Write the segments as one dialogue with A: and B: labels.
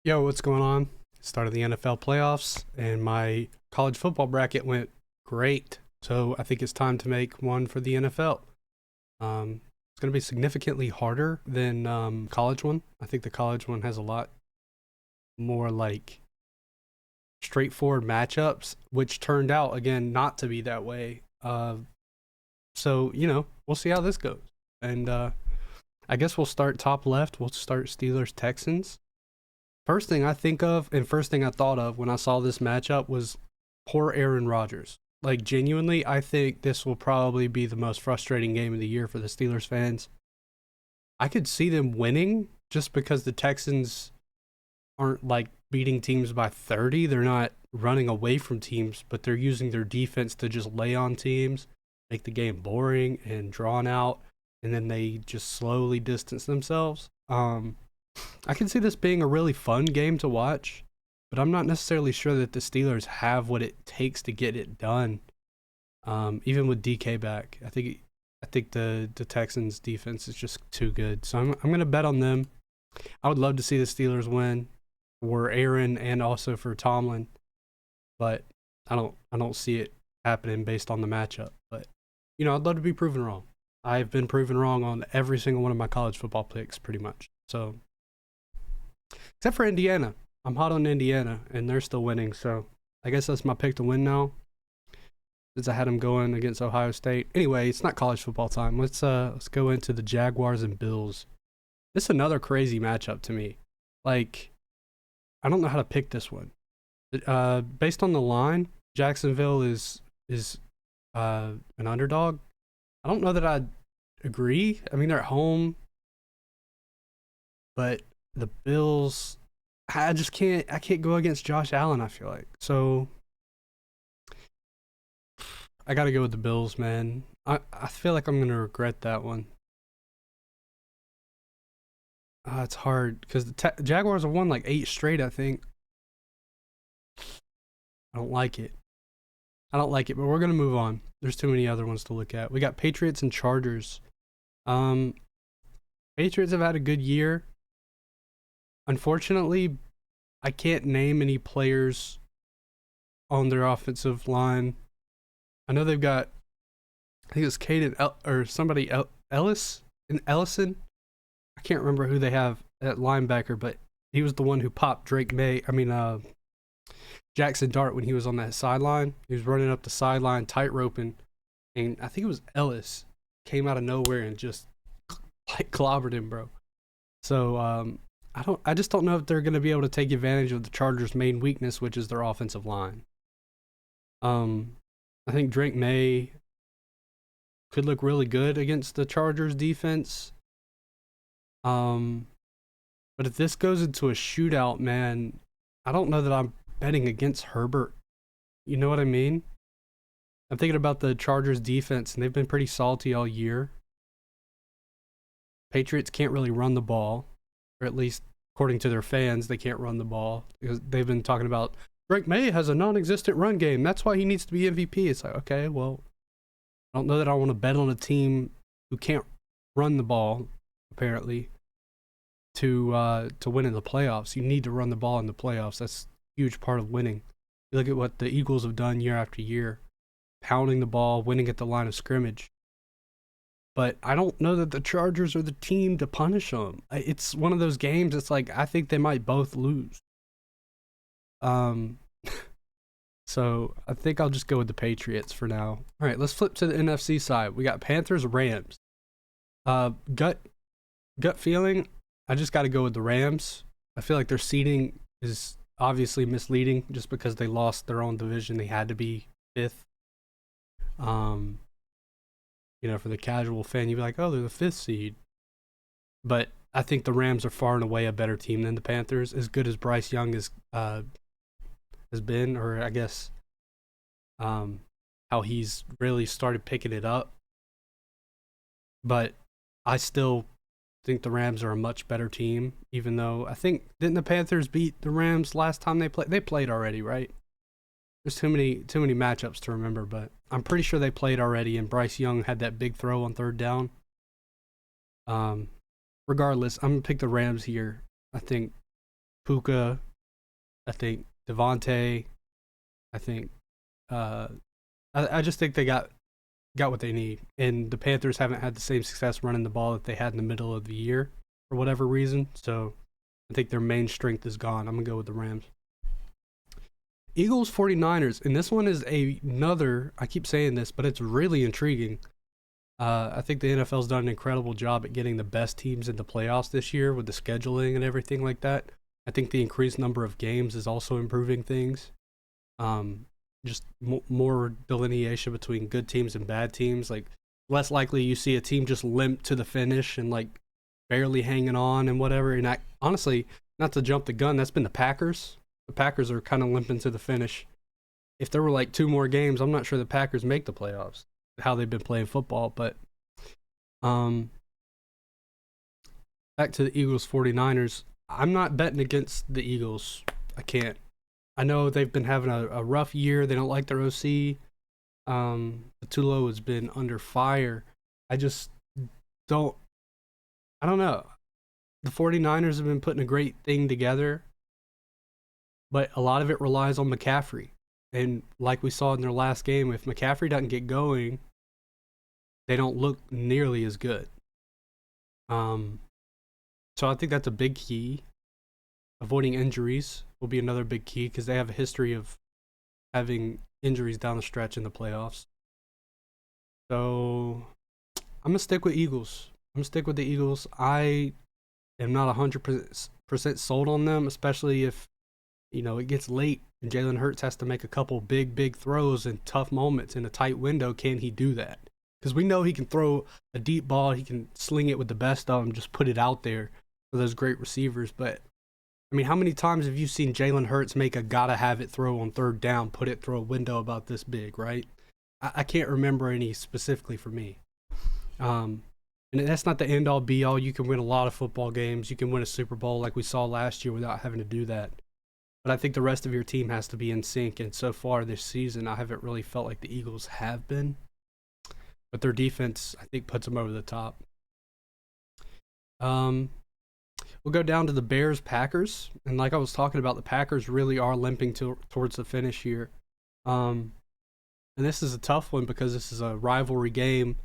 A: Yo, what's going on? Started the NFL playoffs, and my college football bracket went great. So I think it's time to make one for the NFL. It's going to be significantly harder than college one. I think the college one has a lot more like straightforward matchups, which turned out again not to be that way. So we'll see how this goes. And I guess we'll start top left. We'll start Steelers Texans. First thing I think of and first thing I thought of when I saw this matchup was poor Aaron Rodgers. Like, genuinely, I think this will probably be the most frustrating game of the year for the Steelers fans. I could see them winning just because the Texans aren't like beating teams by 30. They're not running away from teams, but they're using their defense to just lay on teams, make the game boring and drawn out, and then they just slowly distance themselves. I can see this being a really fun game to watch, but I'm not necessarily sure that the Steelers have what it takes to get it done. Even with DK back, I think the Texans defense is just too good. So I'm gonna bet on them. I would love to see the Steelers win for Aaron and also for Tomlin, but I don't see it happening based on the matchup. But I'd love to be proven wrong. I've been proven wrong on every single one of my college football picks, pretty much. So, except for Indiana. I'm hot on Indiana, and they're still winning, so I guess that's my pick to win now, since I had them going against Ohio State. Anyway, it's not college football time. Let's go into the Jaguars and Bills. This is another crazy matchup to me. Like, I don't know how to pick this one. Based on the line, Jacksonville is an underdog. I don't know that I'd agree. I mean, they're at home, but the Bills, I can't go against Josh Allen, I feel like. So I got to go with the Bills, man. I feel like I'm going to regret that one. It's hard because the Jaguars have won like 8 straight, I think. I don't like it. But we're going to move on. There's too many other ones to look at. We got Patriots and Chargers. Patriots have had a good year. Unfortunately, I can't name any players on their offensive line. I know they've got, I think it's Ellison. I can't remember who they have at linebacker, but he was the one who popped Jackson Dart when he was on that sideline. He was running up the sideline, tight roping, and I think it was Ellis came out of nowhere and just like clobbered him, bro. So I just don't know if they're going to be able to take advantage of the Chargers' main weakness, which is their offensive line. I think Drake May could look really good against the Chargers defense. But if this goes into a shootout, man, I don't know that I'm betting against Herbert. You know what I mean? I'm thinking about the Chargers defense, and they've been pretty salty all year. Patriots can't really run the ball, or at least according to their fans, they can't run the ball because they've been talking about Drake May has a non-existent run game. That's why he needs to be MVP. It's like, okay, well, I don't know that I want to bet on a team who can't run the ball, apparently, to win in the playoffs. You need to run the ball in the playoffs. That's a huge part of winning. You look at what the Eagles have done year after year, pounding the ball, winning at the line of scrimmage. But I don't know that the Chargers are the team to punish them. It's one of those games. It's like I think they might both lose. So I think I'll just go with the Patriots for now. All right, let's flip to the NFC side. We got Panthers, Rams. Gut feeling. I just got to go with the Rams. I feel like their seeding is obviously misleading just because they lost their own division. They had to be 5th. For the casual fan, you'd be like, oh, they're the 5th seed. But I think the Rams are far and away a better team than the Panthers. As good as Bryce Young has been, or I guess how he's really started picking it up. But I still think the Rams are a much better team, even though didn't the Panthers beat the Rams last time they played? They played already, right? There's too many matchups to remember, but I'm pretty sure they played already, and Bryce Young had that big throw on 3rd down. Regardless, I'm going to pick the Rams here. I think Puka. I think Devontae. I think I just think they got what they need, and the Panthers haven't had the same success running the ball that they had in the middle of the year for whatever reason. So I think their main strength is gone. I'm gonna go with the Rams. Eagles 49ers, and this one is another. I keep saying this, but it's really intriguing. I think the NFL's done an incredible job at getting the best teams into playoffs this year with the scheduling and everything like that. I think the increased number of games is also improving things. Just more delineation between good teams and bad teams. Like, less likely you see a team just limp to the finish and like barely hanging on and whatever. And honestly, not to jump the gun, that's been the Packers. The Packers are kind of limping to the finish. If there were like 2 more games, I'm not sure the Packers make the playoffs. How they've been playing football, but back to the Eagles 49ers. I'm not betting against the Eagles. I can't. I know they've been having a rough year. They don't like their OC. Tulo has been under fire. I just don't. I don't know. The 49ers have been putting a great thing together, but a lot of it relies on McCaffrey. And like we saw in their last game, if McCaffrey doesn't get going, they don't look nearly as good. So I think that's a big key. Avoiding injuries will be another big key because they have a history of having injuries down the stretch in the playoffs. So I'm going to stick with Eagles. I'm going to stick with the Eagles. I am not 100% sold on them, especially if, it gets late and Jalen Hurts has to make a couple big throws in tough moments in a tight window. Can he do that? Because we know he can throw a deep ball. He can sling it with the best of them, just put it out there for those great receivers. But, I mean, how many times have you seen Jalen Hurts make a gotta-have-it throw on 3rd down, put it through a window about this big, right? I can't remember any specifically for me. And that's not the end-all, be-all. You can win a lot of football games. You can win a Super Bowl like we saw last year without having to do that. But I think the rest of your team has to be in sync. And so far this season, I haven't really felt like the Eagles have been. But their defense, I think, puts them over the top. We'll go down to the Bears-Packers. And like I was talking about, the Packers really are limping towards the finish here. And this is a tough one because this is a rivalry game,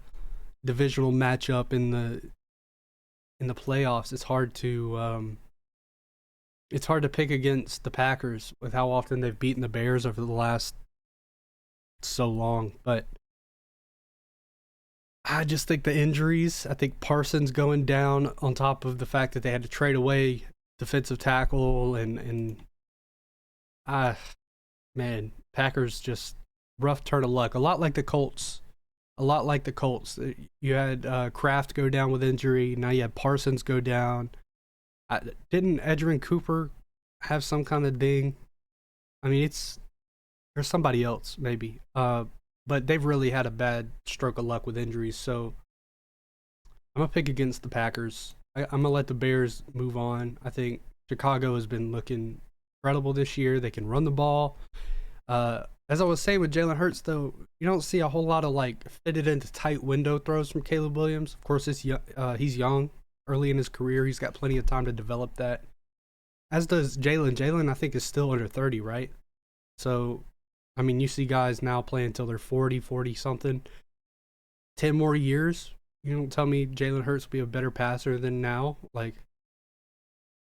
A: divisional matchup in the playoffs. It's hard to pick against the Packers with how often they've beaten the Bears over the last so long. But I just think the injuries, I think Parsons going down on top of the fact that they had to trade away defensive tackle and Packers just rough turn of luck. A lot like the Colts. You had Kraft go down with injury. Now you had Parsons go down. Didn't Edgerrin Cooper have some kind of ding? I mean, there's somebody else maybe. But they've really had a bad stroke of luck with injuries. So I'm going to pick against the Packers. I'm going to let the Bears move on. I think Chicago has been looking incredible this year. They can run the ball. As I was saying with Jalen Hurts, though, you don't see a whole lot of like fitted into tight window throws from Caleb Williams. Of course, he's young, early in his career. He's got plenty of time to develop that. As does Jalen. Jalen, I think, is still under 30, right? So, I mean, you see guys now playing until they're 40-something. 10 more years. You don't tell me Jalen Hurts will be a better passer than now. Like,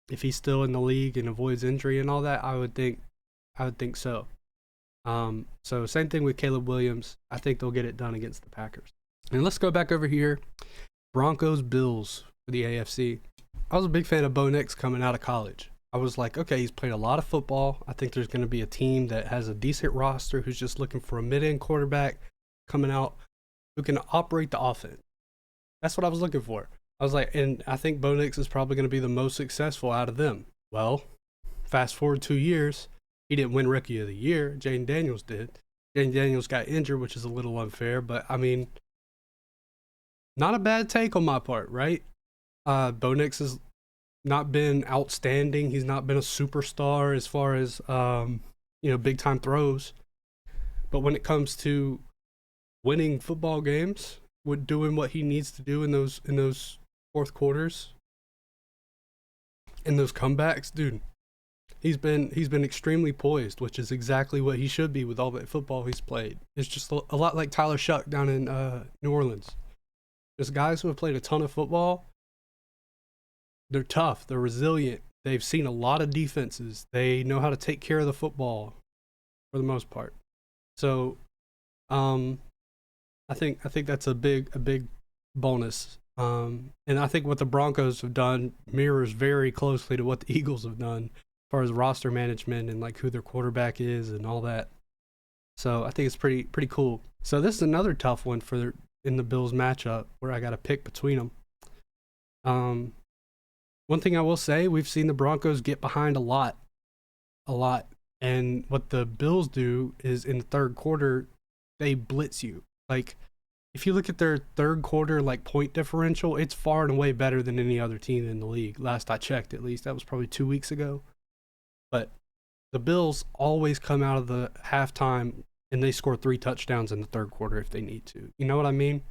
A: if he's still in the league and avoids injury and all that, I would think so. So same thing with Caleb Williams. I think they'll get it done against the Packers. And let's go back over here. Broncos-Bills for the AFC. I was a big fan of Bo Nix coming out of college. I was like, okay, he's played a lot of football. I think there's going to be a team that has a decent roster who's just looking for a mid-end quarterback coming out who can operate the offense. That's what I was looking for. I was like, and I think Bo Nix is probably going to be the most successful out of them. Well, fast forward 2 years, he didn't win Rookie of the Year. Jaden Daniels did. Jaden Daniels got injured, which is a little unfair, but I mean, not a bad take on my part, right? Bo Nix has not been outstanding. He's not been a superstar as far as big time throws. But when it comes to winning football games, with doing what he needs to do in those fourth quarters, in those comebacks, dude, He's been extremely poised, which is exactly what he should be with all that football he's played. It's just a lot like Tyler Shuck down in New Orleans. Just guys who have played a ton of football. They're tough. They're resilient. They've seen a lot of defenses. They know how to take care of the football for the most part. So, um, I think that's a big bonus. And I think what the Broncos have done mirrors very closely to what the Eagles have done as far as roster management and like who their quarterback is and all that. So I think it's pretty cool. So this is another tough one for in the Bills matchup where I got to pick between them. Um, One thing I will say, we've seen the Broncos get behind a lot, and what the Bills do is in the third quarter they blitz you. Like if you look at their third quarter like point differential, it's far and away better than any other team in the league. Last I checked, at least that was probably 2 weeks ago. But the Bills always come out of the halftime and they score 3 touchdowns in the third quarter if they need to. You know what I mean?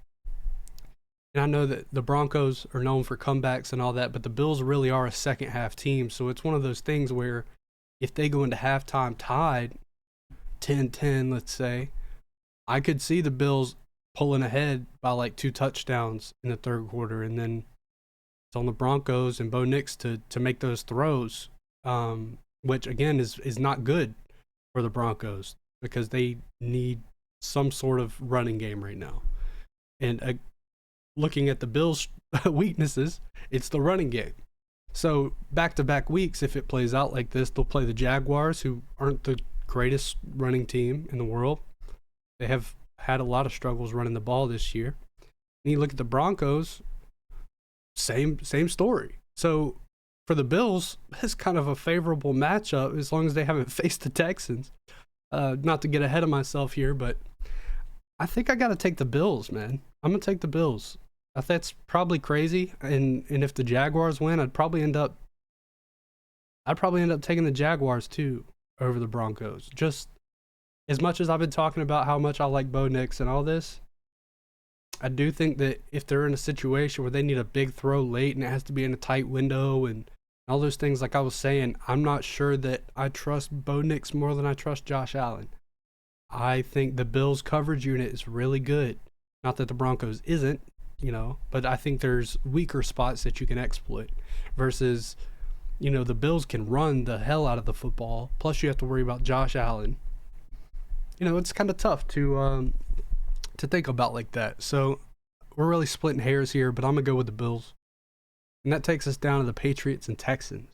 A: And I know that the Broncos are known for comebacks and all that, but the Bills really are a second half team. So it's one of those things where if they go into halftime tied 10-10, let's say, I could see the Bills pulling ahead by like 2 touchdowns in the third quarter. And then it's on the Broncos and Bo Nix to make those throws, which again is not good for the Broncos because they need some sort of running game right now. And looking at the Bills' weaknesses, it's the running game. So back-to-back weeks, if it plays out like this, they'll play the Jaguars, who aren't the greatest running team in the world. They have had a lot of struggles running the ball this year. And you look at the Broncos, same story. So for the Bills, it's kind of a favorable matchup as long as they haven't faced the Texans. Not to get ahead of myself here, but I think I got to take the Bills, man. I'm going to take the Bills. That's probably crazy, and if the Jaguars win, I'd probably end up taking the Jaguars too over the Broncos. Just as much as I've been talking about how much I like Bo Nix and all this, I do think that if they're in a situation where they need a big throw late and it has to be in a tight window and all those things, like I was saying, I'm not sure that I trust Bo Nix more than I trust Josh Allen. I think the Bills' coverage unit is really good. Not that the Broncos isn't, but I think there's weaker spots that you can exploit versus, the Bills can run the hell out of the football. Plus, you have to worry about Josh Allen. It's kind of tough to think about like that. So we're really splitting hairs here, but I'm going to go with the Bills. And that takes us down to the Patriots and Texans.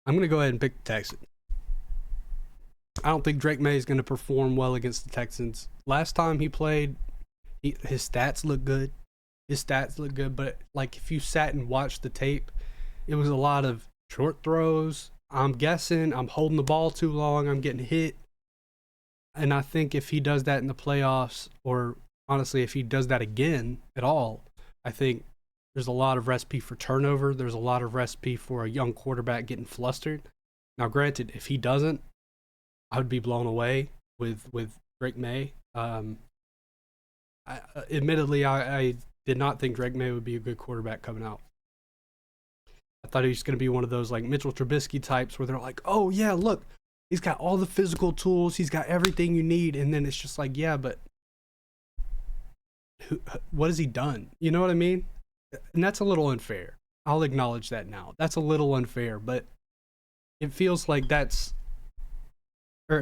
A: I'm going to go ahead and pick the Texans. I don't think Drake May is going to perform well against the Texans. Last time he played, his stats look good. But like if you sat and watched the tape, it was a lot of short throws. I'm guessing I'm holding the ball too long. I'm getting hit. And I think if he does that in the playoffs, or honestly, if he does that again at all, I think there's a lot of recipe for turnover. There's a lot of recipe for a young quarterback getting flustered. Now, granted, if he doesn't, I would be blown away with Drake May. Admittedly, I did not think Drake May would be a good quarterback coming out. I thought he was going to be one of those like Mitchell Trubisky types where they're like, oh yeah, look, he's got all the physical tools, he's got everything you need, and then it's just like, yeah, but what has he done? You know what I mean? And that's a little unfair. I'll acknowledge that now. That's a little unfair, but it feels like it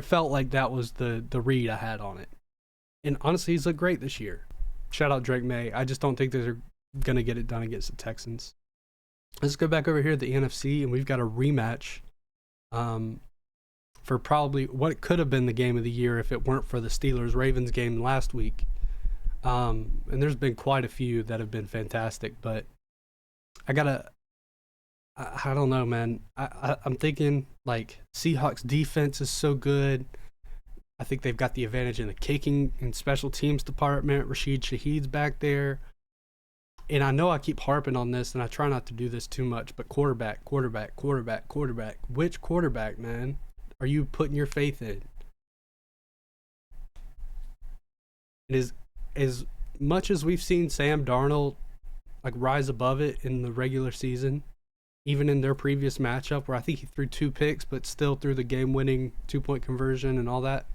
A: felt like that was the read I had on it. And honestly, he's looked great this year. Shout out Drake May. I just don't think they're going to get it done against the Texans. Let's go back over here to the NFC, and we've got a rematch for probably what could have been the game of the year if it weren't for the Steelers-Ravens game last week. And there's been quite a few that have been fantastic, but I don't know, man. I'm thinking like Seahawks defense is so good. I think they've got the advantage in the kicking and special teams department. Rashid Shaheed's back there. And I know I keep harping on this, and I try not to do this too much, but quarterback. Which quarterback, man, are you putting your faith in? And as much as we've seen Sam Darnold like rise above it in the regular season, even in their previous matchup where I think he threw 2 picks, but still threw the game-winning 2-point conversion and all that.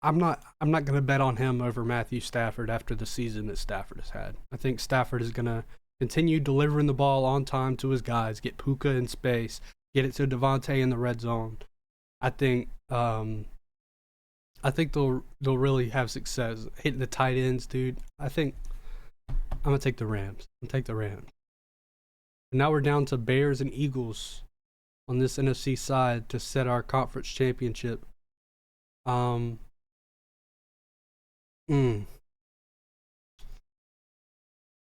A: I'm not going to bet on him over Matthew Stafford after the season that Stafford has had. I think Stafford is going to continue delivering the ball on time to his guys, get Puka in space, get it to Devontae in the red zone. I think they'll really have success hitting the tight ends, dude. I think I'm gonna take the Rams. And now we're down to Bears and Eagles on this NFC side to set our conference championship.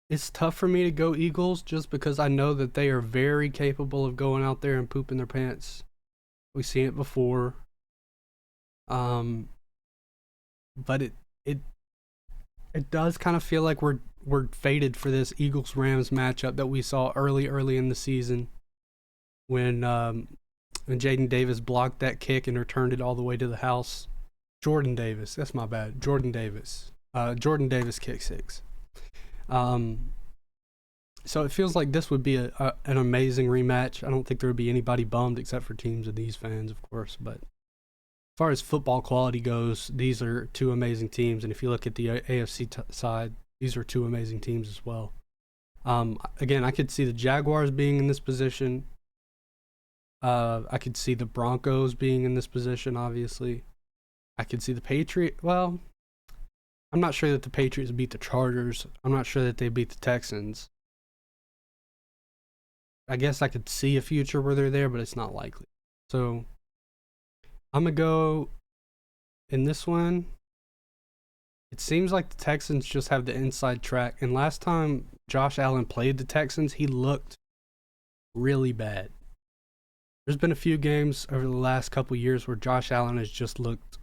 A: It's tough for me to go Eagles just because I know that they are very capable of going out there and pooping their pants. We've seen it before. But it does kind of feel like we're fated for this Eagles Rams matchup that we saw early in the season when Jaden Davis blocked that kick and returned it all the way to the house. Jordan Davis, that's my bad. Jordan Davis kick 6. So it feels like this would be an amazing rematch. I don't think there would be anybody bummed except for teams of these fans, of course. But as far as football quality goes, these are two amazing teams. And if you look at the AFC side, these are two amazing teams as well. Again, I could see the Jaguars being in this position. I could see the Broncos being in this position, obviously. I could see the Patriots. Well, I'm not sure that the Patriots beat the Chargers. I'm not sure that they beat the Texans. I guess I could see a future where they're there, but it's not likely. So I'm going to go in this one. It seems like the Texans just have the inside track. And last time Josh Allen played the Texans, he looked really bad. There's been a few games over the last couple years where Josh Allen has just looked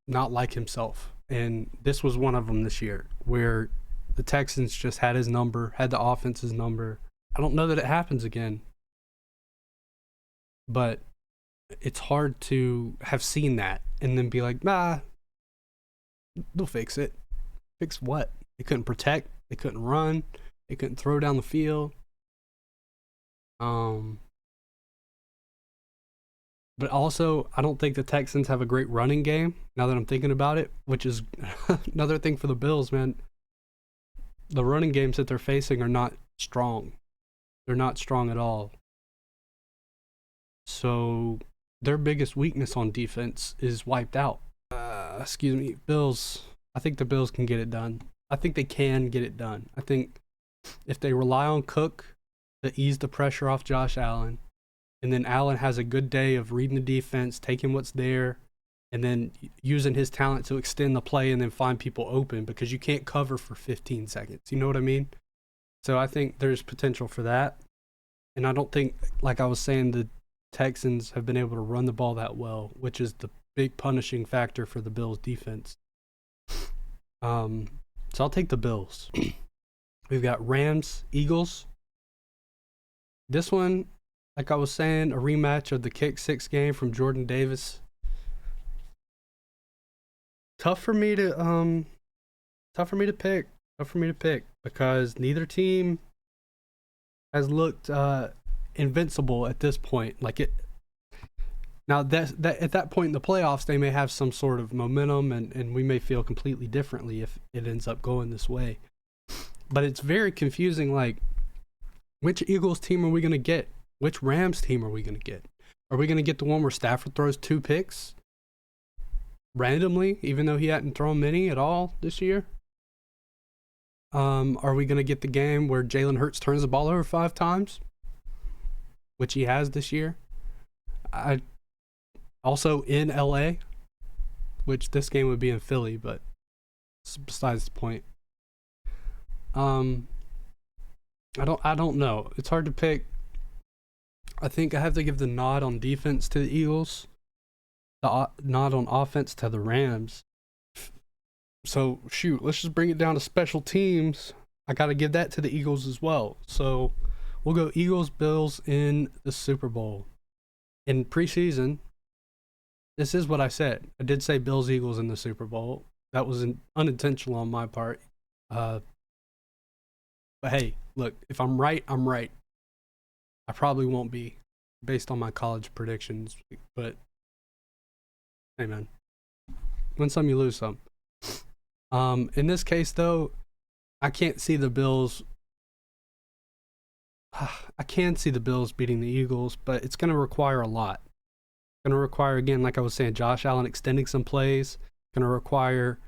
A: not like himself. And this was one of them this year where the Texans just had his number, had the offense's number. I don't know that it happens again. But it's hard to have seen that and then be like, nah, they'll fix it. Fix what? They couldn't protect. They couldn't run. They couldn't throw down the field. But also, I don't think the Texans have a great running game, now that I'm thinking about it, which is another thing for the Bills, man. The running games that they're facing are not strong. They're not strong at all. So their biggest weakness on defense is wiped out. Bills. I think the Bills can get it done. I think they can get it done. I think if they rely on Cook to ease the pressure off Josh Allen, and then Allen has a good day of reading the defense, taking what's there, and then using his talent to extend the play and then find people open, because you can't cover for 15 seconds. You know what I mean? So I think there's potential for that. And I don't think, like I was saying, the Texans have been able to run the ball that well, which is the big punishing factor for the Bills' defense. So I'll take the Bills. We've got Rams, Eagles. This one, like I was saying, a rematch of the kick 6 game from Jordan Davis. Tough for me to pick because neither team has looked invincible at this point. Now that at that point in the playoffs, they may have some sort of momentum, and we may feel completely differently if it ends up going this way. But it's very confusing. Like, which Eagles team are we going to get? Which Rams team are we going to get? Are we going to get the one where Stafford throws 2 picks randomly, even though he hadn't thrown many at all this year? Are we going to get the game where Jalen Hurts turns the ball over 5 times, which he has this year? Also in LA, which this game would be in Philly, but besides the point. I don't know. It's hard to pick. I think I have to give the nod on defense to the Eagles, the nod on offense to the Rams. So, shoot, let's just bring it down to special teams. I got to give that to the Eagles as well. So, we'll go Eagles, Bills in the Super Bowl. In preseason, this is what I said. I did say Bills, Eagles in the Super Bowl. That was unintentional on my part. But But hey, look, if I'm right, I'm right. I probably won't be based on my college predictions, but hey, man, win some, you lose some. In this case, though, I can't see the Bills. I can see the Bills beating the Eagles, but it's going to require a lot. It's going to require, again, like I was saying, Josh Allen extending some plays. Going to require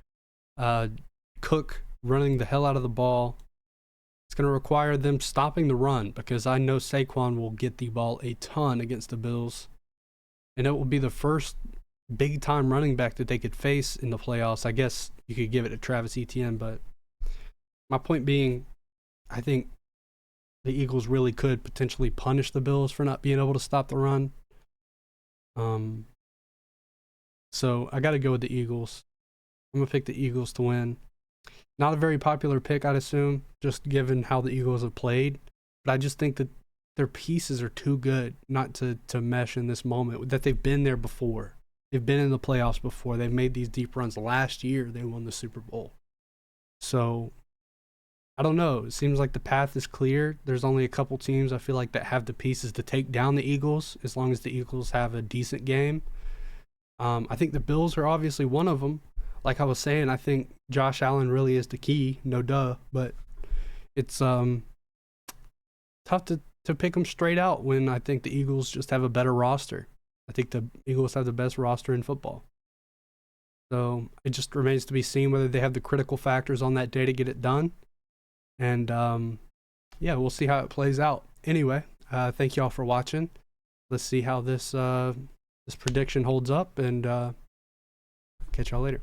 A: Cook running the hell out of the ball. It's going to require them stopping the run, because I know Saquon will get the ball a ton against the Bills. And it will be the first big-time running back that they could face in the playoffs. I guess you could give it to Travis Etienne, but my point being, I think the Eagles really could potentially punish the Bills for not being able to stop the run. So I got to go with the Eagles. I'm going to pick the Eagles to win. Not a very popular pick, I'd assume, just given how the Eagles have played. But I just think that their pieces are too good not to mesh in this moment, that they've been there before. They've been in the playoffs before. They've made these deep runs. Last year, they won the Super Bowl. So, I don't know. It seems like the path is clear. There's only a couple teams I feel like that have the pieces to take down the Eagles, as long as the Eagles have a decent game. I think the Bills are obviously one of them. Like I was saying, I think Josh Allen really is the key. No duh. But it's tough to pick them straight out when I think the Eagles just have a better roster. I think the Eagles have the best roster in football. So it just remains to be seen whether they have the critical factors on that day to get it done. And yeah, we'll see how it plays out. Anyway, thank you all for watching. Let's see how this prediction holds up, and catch y'all later.